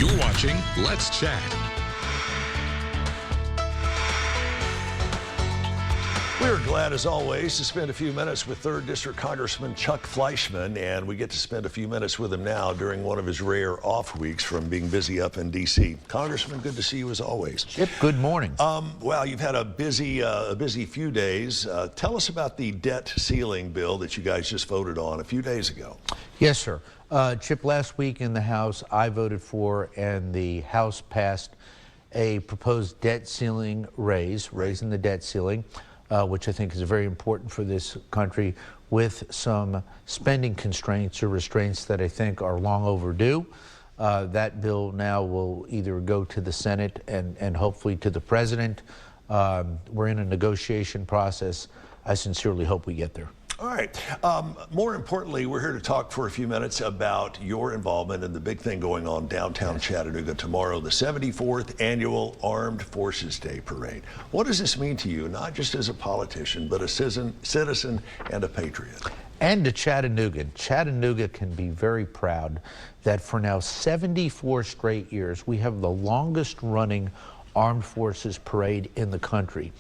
You're watching Let's Chat. We're glad, as always, to spend a few minutes with 3rd District Congressman Chuck Fleischmann, and we get to spend a few minutes with him now during one of his rare off weeks from being busy up in D.C. Congressman, good to see you as always. Chip, good morning. Well, you've had a busy few days. Tell us about the debt ceiling bill that you guys just voted on a few days ago. Yes, sir. Chip, last week in the House, I voted for, and the House passed a proposed debt ceiling raising the debt ceiling, which I think is very important for this country, with some spending constraints or restraints that I think are long overdue. That bill now will either go to the Senate and hopefully to the President. We're in a negotiation process. I sincerely hope we get there. All right. More importantly, we're here to talk for a few minutes about your involvement in the big thing going on downtown Chattanooga tomorrow, the 74th Annual Armed Forces Day Parade. What does this mean to you, not just as a politician, but a citizen and a patriot? And to Chattanooga. Chattanooga can be very proud that for now 74 straight years, we have the longest running Armed Forces Parade in the country.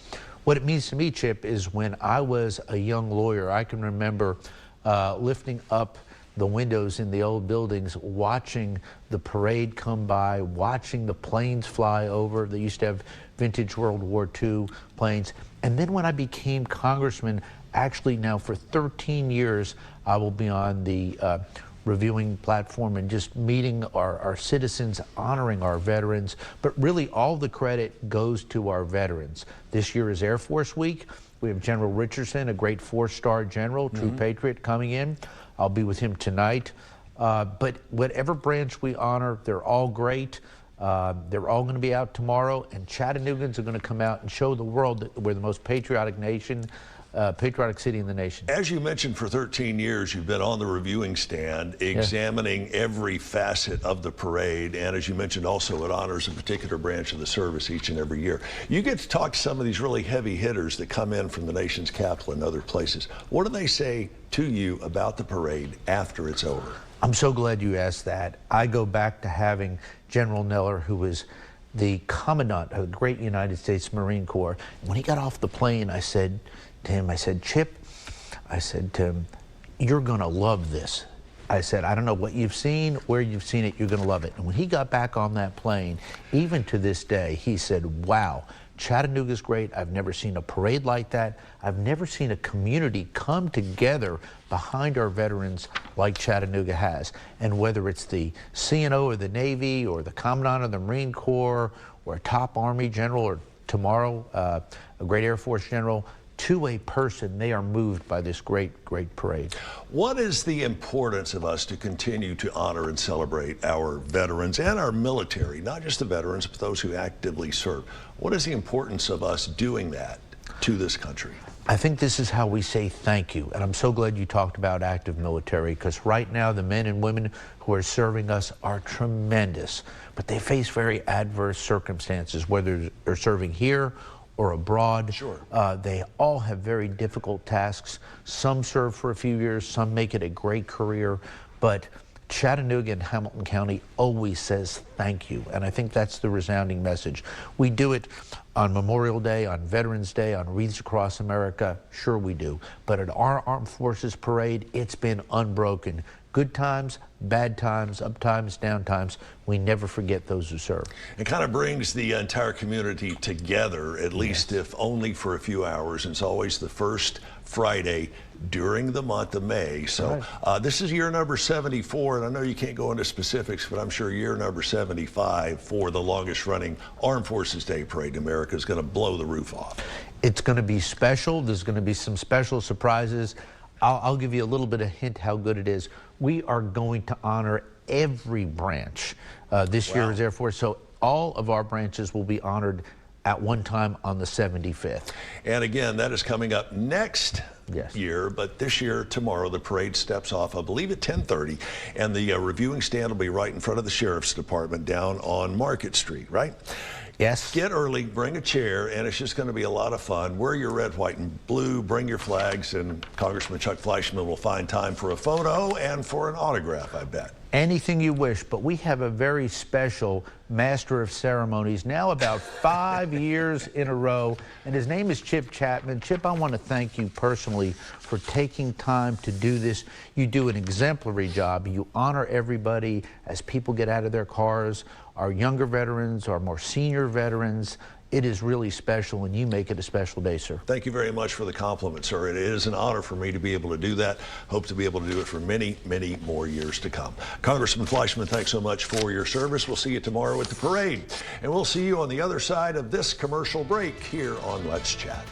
What it means to me, Chip, is when I was a young lawyer, I can remember lifting up the windows in the old buildings, watching the parade come by, watching the planes fly over. They used to have vintage World War II planes. And then when I became congressman, actually now for 13 years, I will be on the reviewing platform and just meeting our citizens, honoring our veterans, but really all the credit goes to our veterans. This year is Air Force Week. We have General Richardson, a great 4-star general, true patriot, coming in. I'll be with him tonight. But whatever branch we honor, they're all great. They're all going to be out tomorrow, and Chattanoogans are going to come out and show the world that we're the most patriotic city in the nation. As you mentioned, for 13 years, you've been on the reviewing stand, examining every facet of the parade, and as you mentioned, also it honors a particular branch of the service each and every year. You get to talk to some of these really heavy hitters that come in from the nation's capital and other places. What do they say to you about the parade after it's over? I'm so glad you asked that. I go back to having General Neller, who was the commandant of the great United States Marine Corps. When he got off the plane, I said to him, Chip, I said to him, you're going to love this. I said, I don't know what you've seen, where you've seen it, you're going to love it. And when he got back on that plane, even to this day, he said, wow, Chattanooga's great. I've never seen a parade like that. I've never seen a community come together behind our veterans like Chattanooga has. And whether it's the CNO of the Navy or the Commandant of the Marine Corps or a top Army general or tomorrow a great Air Force general, to a person, they are moved by this great parade. What is the importance of us to continue to honor and celebrate our veterans and our military, not just the veterans, but those who actively serve? What is the importance of us doing that to this country? I think this is how we say thank you, and I'm so glad you talked about active military, because right now the men and women who are serving us are tremendous, but they face very adverse circumstances, whether they're serving here or abroad. Sure. They all have very difficult tasks. Some serve for a few years, some make it a great career, but Chattanooga and Hamilton County always says thank you, and I think that's the resounding message. We do it on Memorial Day, on Veterans Day, on Wreaths Across America, sure we do, but at our Armed Forces Parade, it's been unbroken. Good times, bad times, up times, down times, we never forget those who serve. It kind of brings the entire community together, at least if only for a few hours. It's always the first Friday during the month of May. So this is year number 74, and I know you can't go into specifics, but I'm sure year number 75 for the longest running Armed Forces Day Parade in America is going to blow the roof off. It's going to be special. There's going to be some special surprises. I'll give you a little bit of hint how good it is. We are going to honor every branch. This year is Air Force, so all of our branches will be honored at one time on the 75th. And again, that is coming up next year, but this year, tomorrow, the parade steps off, I believe, at 10:30, and the reviewing stand will be right in front of the Sheriff's Department down on Market Street, right? Yes. Get early, bring a chair, and it's just going to be a lot of fun. Wear your red, white, and blue, bring your flags, and Congressman Chuck Fleischmann will find time for a photo and for an autograph, I bet. Anything you wish, but we have a very special master of ceremonies, now about 5 years in a row, and his name is Chip Chapman. Chip, I want to thank you personally for taking time to do this. You do an exemplary job. You honor everybody as people get out of their cars, our younger veterans, our more senior veterans. It is really special, and you make it a special day, sir. Thank you very much for the compliment, sir. It is an honor for me to be able to do that. Hope to be able to do it for many, many more years to come. Congressman Fleischmann, thanks so much for your service. We'll see you tomorrow at the parade, and we'll see you on the other side of this commercial break here on Let's Chat.